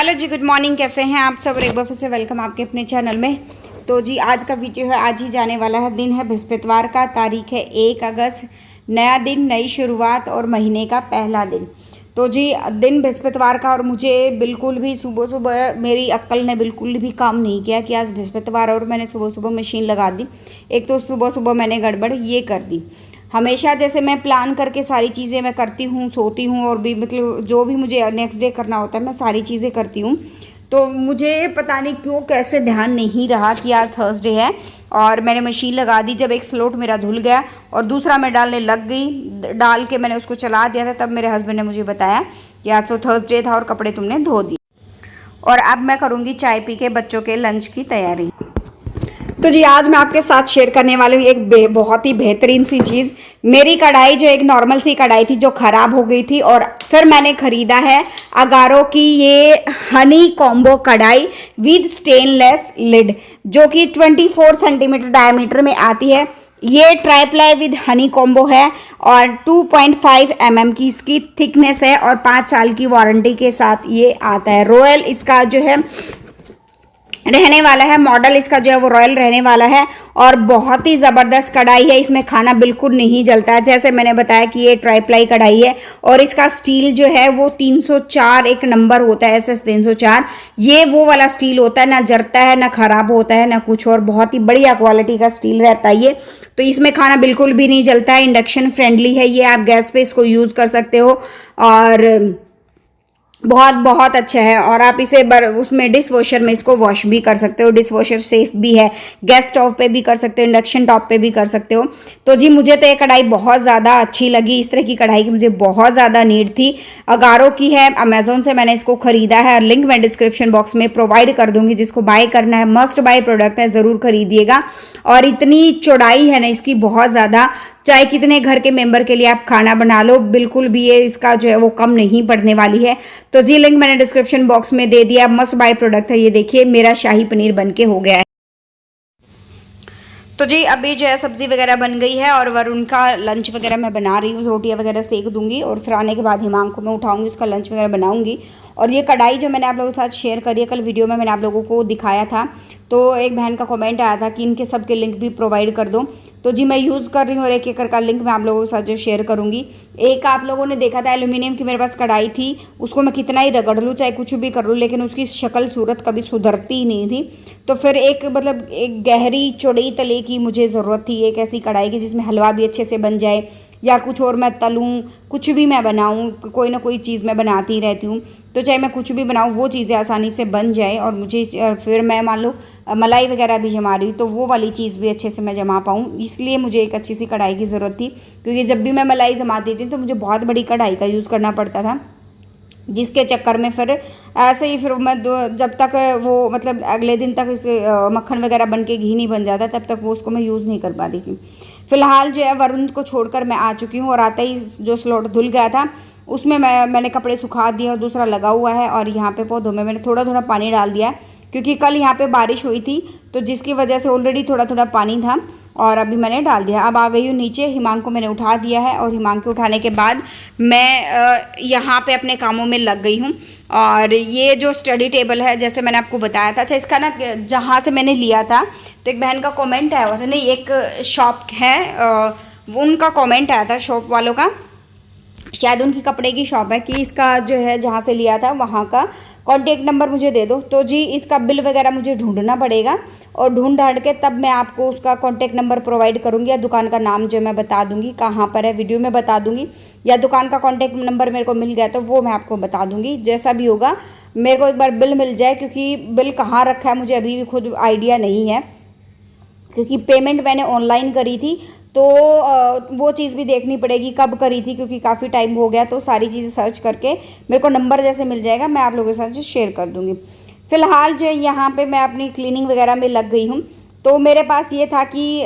Hello जी, good morning. कैसे हैं आप सब? एक बार फिर से वेलकम आपके अपने चैनल में। तो जी आज का वीडियो है, आज ही जाने वाला है। दिन है बृहस्पतिवार का, तारीख है 1 अगस्त। नया दिन, नई शुरुआत और महीने का पहला दिन। तो जी दिन बृहस्पतिवार का, और मुझे बिल्कुल भी सुबह सुबह मेरी अक्ल ने बिल्कुल भी काम नहीं किया कि आज बृहस्पतिवार और मैंने सुबह सुबह मशीन लगा दी। एक तो सुबह सुबह मैंने गड़बड़ ये कर दी। हमेशा जैसे मैं प्लान करके सारी चीज़ें मैं करती हूँ, सोती हूँ और भी मतलब जो भी मुझे नेक्स्ट डे करना होता है मैं सारी चीज़ें करती हूँ। तो मुझे पता नहीं क्यों कैसे ध्यान नहीं रहा कि आज थर्सडे है, और मैंने मशीन लगा दी। जब एक स्लोट मेरा धुल गया और दूसरा मैं डालने लग गई, डाल के मैंने उसको चला दिया था, तब मेरे हस्बैंड ने मुझे बताया कि आज तो थर्सडे था और कपड़े तुमने धो दिए। और अब मैं करूँगी चाय पी के बच्चों के लंच की तैयारी। तो जी आज मैं आपके साथ शेयर करने वाली हूँ एक बहुत ही बेहतरीन सी चीज़। मेरी कढ़ाई जो एक नॉर्मल सी कढ़ाई थी जो ख़राब हो गई थी, और फिर मैंने ख़रीदा है अगारो की ये हनी कॉम्बो कढ़ाई विद स्टेनलेस लिड, जो कि 24 सेंटीमीटर डायमीटर में आती है। ये ट्राईप्लाई विद हनी कॉम्बो है और 2.5 mm की इसकी थिकनेस है और 5 साल की वारंटी के साथ ये आता है। रॉयल इसका जो है रहने वाला है, मॉडल इसका जो है वो रॉयल रहने वाला है, और बहुत ही ज़बरदस्त कढ़ाई है। इसमें खाना बिल्कुल नहीं जलता है। जैसे मैंने बताया कि ये ट्राईप्लाई कढ़ाई है और इसका स्टील जो है वो 304 एक नंबर होता है, SS 304। ये वो वाला स्टील होता है, ना जरता है ना ख़राब होता है ना कुछ, और बहुत ही बढ़िया क्वालिटी का स्टील रहता है ये। तो इसमें खाना बिल्कुल भी नहीं जलता है। इंडक्शन फ्रेंडली है ये, आप गैस पे इसको यूज़ कर सकते हो और बहुत बहुत अच्छा है। और आप इसे उसमें डिश वॉशर में इसको वॉश भी कर सकते हो। डिश वॉशर सेफ भी है, गैस स्टोव पे भी कर सकते हो, इंडक्शन टॉप पे भी कर सकते हो। तो जी मुझे तो ये कढ़ाई बहुत ज़्यादा अच्छी लगी। इस तरह की कढ़ाई की मुझे बहुत ज़्यादा नीड थी। अगारो की है, अमेजोन से मैंने इसको ख़रीदा है। लिंक मैं डिस्क्रिप्शन बॉक्स में प्रोवाइड कर दूंगी। जिसको बाय करना है, मस्ट बाय प्रोडक्ट है, ज़रूर खरीदिएगा। और इतनी चौड़ाई है ना इसकी बहुत ज़्यादा, चाहे कितने घर के मेंबर के लिए आप खाना बना लो, बिल्कुल भी ये इसका जो है वो कम नहीं पड़ने वाली है। तो जी लिंक मैंने डिस्क्रिप्शन बॉक्स में दे दिया। मस्ट बाय प्रोडक्ट है। ये देखिए मेरा शाही पनीर बनके हो गया है। तो जी अभी जो है सब्ज़ी वगैरह बन गई है और वरुण का लंच वगैरह मैं बना रही हूँ। रोटियाँ वगैरह सेक दूंगी और फिर आने के बाद हिमांक को मैं उठाऊंगी, उसका लंच वगैरह बनाऊंगी। और ये कढ़ाई जो मैंने आप लोगों के साथ शेयर करी है, कल वीडियो में मैंने आप लोगों को दिखाया था, तो एक बहन का कमेंट आया था कि इनके सब के लिंक भी प्रोवाइड कर दो। तो जी मैं यूज़ कर रही हूँ और एक एक का लिंक मैं आप लोगों के साथ जो शेयर करूँगी। एक आप लोगों ने देखा था एल्यूमिनियम की मेरे पास कढ़ाई थी, उसको मैं कितना ही रगड़ लूँ चाहे कुछ भी कर लूँ, लेकिन उसकी शक्ल सूरत कभी सुधरती ही नहीं थी। तो फिर एक मतलब एक गहरी चौड़ी तले की मुझे ज़रूरत थी, एक ऐसी कढ़ाई की जिसमें हलवा भी अच्छे से बन जाए, या कुछ और मैं तलूँ, कुछ भी मैं बनाऊँ, कोई ना कोई चीज़ मैं बनाती रहती हूँ। तो चाहे मैं कुछ भी बनाऊँ वो चीज़ें आसानी से बन जाए, और मुझे फिर मैं मान लो मलाई वगैरह भी जमा रही तो वो वाली चीज़ भी अच्छे से मैं जमा पाऊँ। इसलिए मुझे एक अच्छी सी कढ़ाई की ज़रूरत थी, क्योंकि जब भी मैं मलाई जमाती थी तो मुझे बहुत बड़ी कढ़ाई का यूज़ करना पड़ता था, जिसके चक्कर में फिर ऐसे ही फिर मैं जब तक वो मतलब अगले दिन तक इस मक्खन वगैरह बन के घी नहीं बन जाता तब तक वो उसको मैं यूज़ नहीं कर पाती थी। फिलहाल जो है वरुण को छोड़कर मैं आ चुकी हूँ, और आते ही जो स्लॉट धुल गया था उसमें मैंने कपड़े सुखा दिए और दूसरा लगा हुआ है। और यहाँ पे पौधों में मैंने थोड़ा थोड़ा पानी डाल दिया है, क्योंकि कल यहाँ पे बारिश हुई थी तो जिसकी वजह से ऑलरेडी थोड़ा थोड़ा पानी था, और अभी मैंने डाल दिया। अब आ गई हूँ नीचे, हिमांक को मैंने उठा दिया है, और हिमांक को उठाने के बाद मैं यहाँ पे अपने कामों में लग गई हूँ। और ये जो स्टडी टेबल है जैसे मैंने आपको बताया था, अच्छा इसका ना जहाँ से मैंने लिया था तो एक बहन का कमेंट आया हुआ था, नहीं एक शॉप है वो उनका कमेंट आया था, शॉप वालों का, शायद उनकी कपड़े की शॉप है, कि इसका जो है जहाँ से लिया था वहाँ का कॉन्टेक्ट नंबर मुझे दे दो। तो जी इसका बिल वगैरह मुझे ढूंढना पड़ेगा, और ढूंढ के तब मैं आपको उसका कॉन्टेक्ट नंबर प्रोवाइड करूँगी, या दुकान का नाम जो मैं बता दूँगी कहाँ पर है वीडियो में बता दूँगी, या दुकान का कॉन्टेक्ट नंबर मेरे को मिल गया तो वो मैं आपको बता दूँगी। जैसा भी होगा मेरे को एक बार बिल मिल जाए, क्योंकि बिल कहाँ रखा है मुझे अभी भी खुद आइडिया नहीं है, क्योंकि पेमेंट मैंने ऑनलाइन करी थी तो वो चीज़ भी देखनी पड़ेगी कब करी थी, क्योंकि काफ़ी टाइम हो गया। तो सारी चीज़ें सर्च करके मेरे को नंबर जैसे मिल जाएगा मैं आप लोगों के साथ शेयर कर दूँगी। फ़िलहाल जो है यहाँ पे मैं अपनी क्लीनिंग वगैरह में लग गई हूँ। तो मेरे पास ये था कि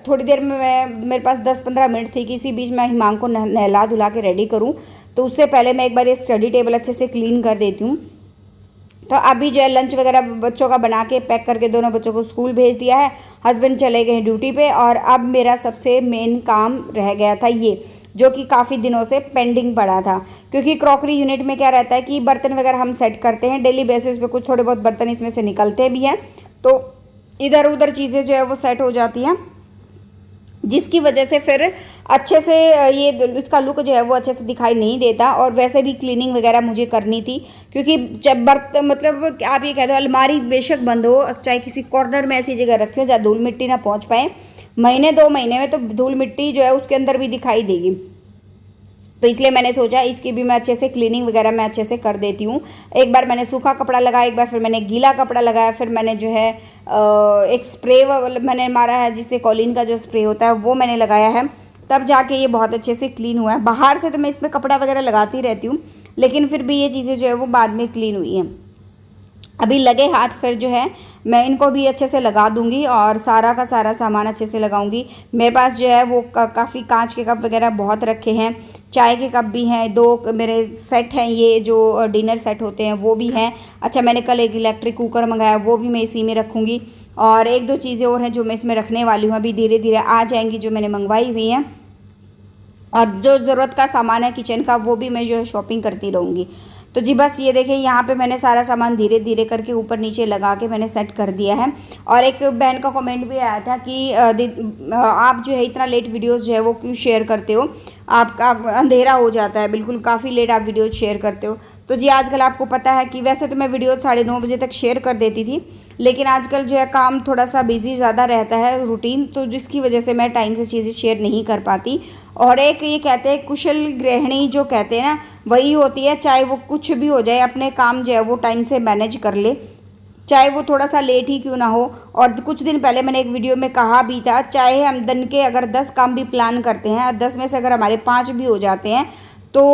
थोड़ी देर में मेरे पास 10-15 मिनट थी कि इसी बीच मैं हिमांक को नहला धुला के रेडी करूँ, तो उससे पहले मैं एक बार ये स्टडी टेबल अच्छे से क्लीन कर देती हूँ। तो अभी जो है लंच वगैरह बच्चों का बना के पैक करके दोनों बच्चों को स्कूल भेज दिया है। हस्बैंड चले गए ड्यूटी पे, और अब मेरा सबसे मेन काम रह गया था ये। जो कि काफ़ी दिनों से पेंडिंग पड़ा था। क्योंकि क्रॉकरी यूनिट में क्या रहता है कि बर्तन वगैरह हम सेट करते हैं डेली बेसिस पे, कुछ थोड़े बहुत बर्तन इसमें से निकलते भी हैं, तो इधर उधर चीज़ें जो है वो सेट हो जाती हैं, जिसकी वजह से फिर अच्छे से ये इसका लुक जो है वो अच्छे से दिखाई नहीं देता। और वैसे भी क्लीनिंग वगैरह मुझे करनी थी, क्योंकि जब बर्तन मतलब आप ये कह दो अलमारी बेशक बंद हो, चाहे किसी कॉर्नर में ऐसी जगह रखे हो जहाँ धूल मिट्टी ना पहुँच पाए, महीने 2 महीने में तो धूल मिट्टी जो है उसके अंदर भी दिखाई देगी। तो इसलिए मैंने सोचा इसकी भी मैं अच्छे से क्लीनिंग वगैरह मैं अच्छे से कर देती हूँ। एक बार मैंने सूखा कपड़ा लगाया, एक बार फिर मैंने गीला कपड़ा लगाया, फिर मैंने जो है एक स्प्रे मैंने मारा है जिससे कॉलिन का जो स्प्रे होता है वो मैंने लगाया है, तब जाके ये बहुत अच्छे से क्लीन हुआ है। बाहर से तो मैं इस पर कपड़ा वगैरह लगाती रहती हूँ, लेकिन फिर भी ये चीज़ें जो है वो बाद में क्लीन हुई हैं। अभी लगे हाथ फिर जो है मैं इनको भी अच्छे से लगा दूंगी और सारा का सारा सामान अच्छे से लगाऊंगी। मेरे पास जो है वो काफ़ी कांच के कप वगैरह बहुत रखे हैं, चाय के कप भी हैं, 2 मेरे सेट हैं, ये जो डिनर सेट होते हैं वो भी हैं। अच्छा, मैंने कल एक इलेक्ट्रिक कुकर मंगाया, वो भी मैं इसी में रखूँगी। और 1-2 चीज़ें और हैं जो मैं इसमें रखने वाली हूँ, अभी धीरे धीरे आ जाएंगी जो मैंने मंगवाई हुई हैं। और जो ज़रूरत का सामान है किचन का वो भी मैं जो है शॉपिंग करती रहूँगी। तो जी बस ये देखिए यहाँ पे मैंने सारा सामान धीरे धीरे करके ऊपर नीचे लगा के मैंने सेट कर दिया है। और एक बहन का कमेंट भी आया था कि आप जो है इतना लेट वीडियोस जो है वो क्यों शेयर करते हो, आपका अंधेरा हो जाता है, बिल्कुल काफ़ी लेट आप वीडियोस शेयर करते हो। तो जी आजकल आपको पता है कि वैसे तो मैं वीडियो 9:30 बजे तक शेयर कर देती थी, लेकिन आजकल जो है काम थोड़ा सा बिजी ज़्यादा रहता है रूटीन, तो जिसकी वजह से मैं टाइम से चीज़ें शेयर नहीं कर पाती। और एक ये कहते हैं कुशल गृहिणी जो कहते हैं ना, वही होती है, चाहे वो कुछ भी हो जाए अपने काम जो है वो टाइम से मैनेज कर ले, चाहे वो थोड़ा सा लेट ही क्यों ना हो। और कुछ दिन पहले मैंने एक वीडियो में कहा भी था, चाहे हम दिन के अगर 10 काम भी प्लान करते हैं, 10 में से अगर हमारे 5 भी हो जाते हैं तो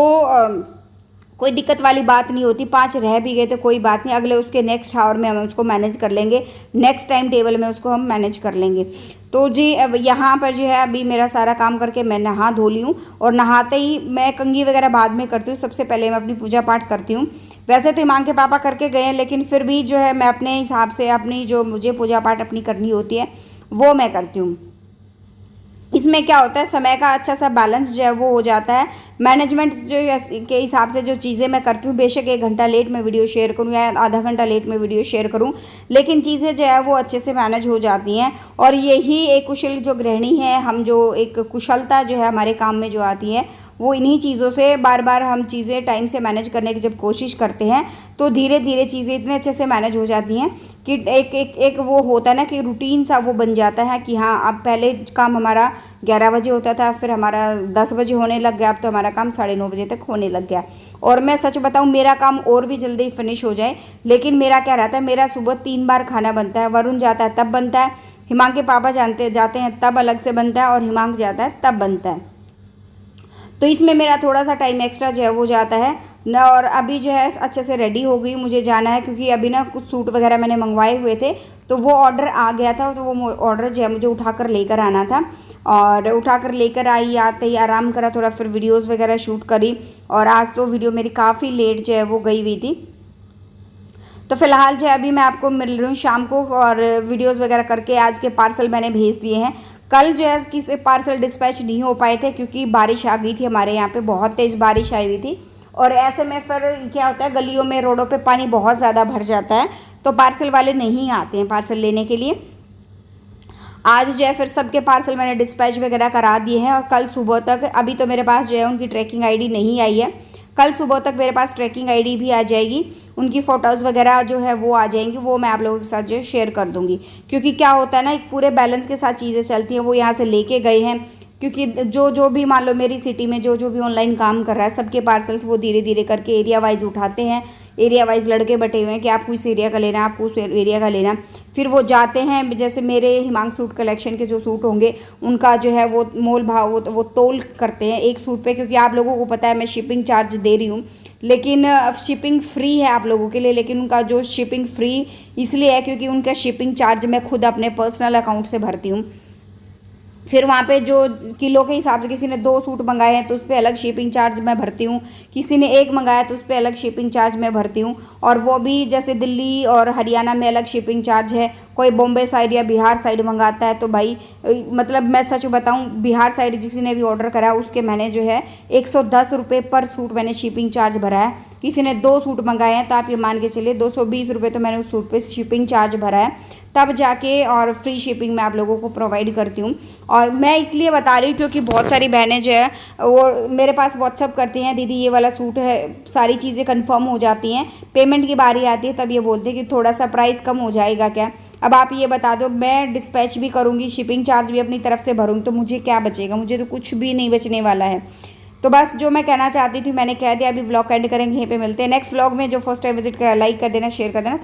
कोई दिक्कत वाली बात नहीं होती। 5 रह भी गए तो कोई बात नहीं, अगले उसके नेक्स्ट आवर में हम उसको मैनेज कर लेंगे, नेक्स्ट टाइम टेबल में उसको हम मैनेज कर लेंगे। तो जी अब यहाँ पर जो है अभी मेरा सारा काम करके मैं नहा धो ली हूँ, और नहाते ही मैं कंघी वगैरह बाद में करती हूँ, सबसे पहले मैं अपनी पूजा पाठ करती हूँ। वैसे तो हिमांक के पापा करके गए हैं, लेकिन फिर भी जो है मैं अपने हिसाब से अपनी जो मुझे पूजा पाठ अपनी करनी होती है वो मैं करती हूँ। इसमें क्या होता है, समय का अच्छा सा बैलेंस जो है वो हो जाता है। मैनेजमेंट जो के हिसाब से जो चीज़ें मैं करती हूँ, बेशक 1 घंटा लेट में वीडियो शेयर करूँ या आधा घंटा लेट में वीडियो शेयर करूँ, लेकिन चीज़ें जो है वो अच्छे से मैनेज हो जाती हैं। और यही एक कुशल जो गृहिणी है, हम जो एक कुशलता जो है हमारे काम में जो आती है, वो इन्हीं चीज़ों से बार बार हम चीज़ें टाइम से मैनेज करने की जब कोशिश करते हैं तो धीरे धीरे चीज़ें इतने अच्छे से मैनेज हो जाती हैं कि एक वो होता है ना कि रूटीन सा वो बन जाता है कि हाँ, अब पहले काम हमारा 11 बजे होता था, फिर हमारा 10 बजे होने लग गया, अब तो हमारा काम 9:30 बजे तक होने लग गया। और मैं सच बताऊँ, मेरा काम और भी जल्दी फिनिश हो जाए, लेकिन मेरा क्या रहता है, मेरा सुबह 3 बार खाना बनता है। वरुण जाता है तब बनता है, हिमांक के पापा जाते हैं तब अलग से बनता है, और हिमांक जाता है तब बनता है। तो इसमें मेरा थोड़ा सा टाइम एक्स्ट्रा जो है वो जाता है ना। और अभी जो है अच्छे से रेडी हो गई, मुझे जाना है, क्योंकि अभी ना कुछ सूट वगैरह मैंने मंगवाए हुए थे, तो वो ऑर्डर आ गया था, तो वो ऑर्डर जो है मुझे उठाकर लेकर आना था। और उठाकर लेकर आई, आते ही आराम करा, थोड़ा फिर वीडियोज़ वगैरह शूट करी। और आज तो वीडियो मेरी काफ़ी लेट जो है वो गई हुई थी। तो फिलहाल जो है अभी मैं आपको मिल रही हूँ शाम को, और वीडियोज़ वगैरह करके आज के पार्सल मैंने भेज दिए हैं। कल जो है किसी पार्सल डिस्पैच नहीं हो पाए थे, क्योंकि बारिश आ गई थी, हमारे यहाँ पे बहुत तेज़ बारिश आई हुई थी। और ऐसे में फिर क्या होता है, गलियों में रोडों पे पानी बहुत ज़्यादा भर जाता है, तो पार्सल वाले नहीं आते हैं पार्सल लेने के लिए। आज जो है फिर सबके पार्सल मैंने डिस्पैच वगैरह करा दिए हैं। और कल सुबह तक, अभी तो मेरे पास जो है उनकी ट्रैकिंग आईडी नहीं आई है, कल सुबह तक मेरे पास ट्रैकिंग आईडी भी आ जाएगी, उनकी फ़ोटोज़ वगैरह जो है वो आ जाएंगी, वो मैं आप लोगों के साथ जो है शेयर कर दूंगी। क्योंकि क्या होता है ना, एक पूरे बैलेंस के साथ चीज़ें चलती हैं। वो यहाँ से लेके गए हैं, क्योंकि जो भी मान लो मेरी सिटी में जो भी ऑनलाइन काम कर रहा है, सबके पार्सल्स वो धीरे धीरे करके एरिया वाइज उठाते हैं। एरिया वाइज लड़के बटे हुए हैं कि आपको इस एरिया का लेना, आपको उस एरिया का लेना। फिर वो जाते हैं, जैसे मेरे हिमांक सूट कलेक्शन के जो सूट होंगे उनका जो है वो मोल भाव वो तोल करते हैं एक सूट पे, क्योंकि आप लोगों को पता है मैं शिपिंग चार्ज दे रही हूँ, लेकिन शिपिंग फ्री है आप लोगों के लिए। लेकिन उनका जो शिपिंग फ्री इसलिए है क्योंकि उनका शिपिंग चार्ज मैं खुद अपने पर्सनल अकाउंट से भरती हूँ। फिर वहाँ पे जो किलो के हिसाब से किसी ने 2 सूट मंगाए हैं तो उस पर अलग शिपिंग चार्ज मैं भरती हूँ, किसी ने 1 मंगाया तो उस पर अलग शिपिंग चार्ज मैं भरती हूँ। और वो भी जैसे दिल्ली और हरियाणा में अलग शिपिंग चार्ज है, कोई बॉम्बे साइड या बिहार साइड मंगाता है तो भाई मतलब मैं सच बताऊँ, बिहार साइड किसी ने भी ऑर्डर करा उसके मैंने जो है 110 रुपये पर सूट मैंने शिपिंग चार्ज भरा है। किसी ने 2 सूट मंगाए हैं तो आप ये मान के चलिए 220 रुपये तो मैंने उस सूट पे शिपिंग चार्ज भरा है, तब जाके और फ्री शिपिंग मैं आप लोगों को प्रोवाइड करती हूँ। और मैं इसलिए बता रही हूँ क्योंकि बहुत सारी बहनें जो है वो मेरे पास व्हाट्सअप करती हैं, दीदी ये वाला सूट है, सारी चीज़ें कंफर्म हो जाती हैं, पेमेंट की बारी आती है तब ये बोलते हैं कि थोड़ा सा प्राइस कम हो जाएगा क्या। अब आप ये बता दो, मैं डिस्पैच भी करूँगी, शिपिंग चार्ज भी अपनी तरफ से भरूँगी, तो मुझे क्या बचेगा, मुझे तो कुछ भी नहीं बचने वाला है। तो बस जो मैं कहना चाहती थी मैंने कह दिया। अभी व्लॉग एंड करेंगे, यहीं पे मिलते हैं नेक्स्ट व्लॉग में। जो फर्स्ट टाइम विजिट करा लाइक कर देना, शेयर कर देना।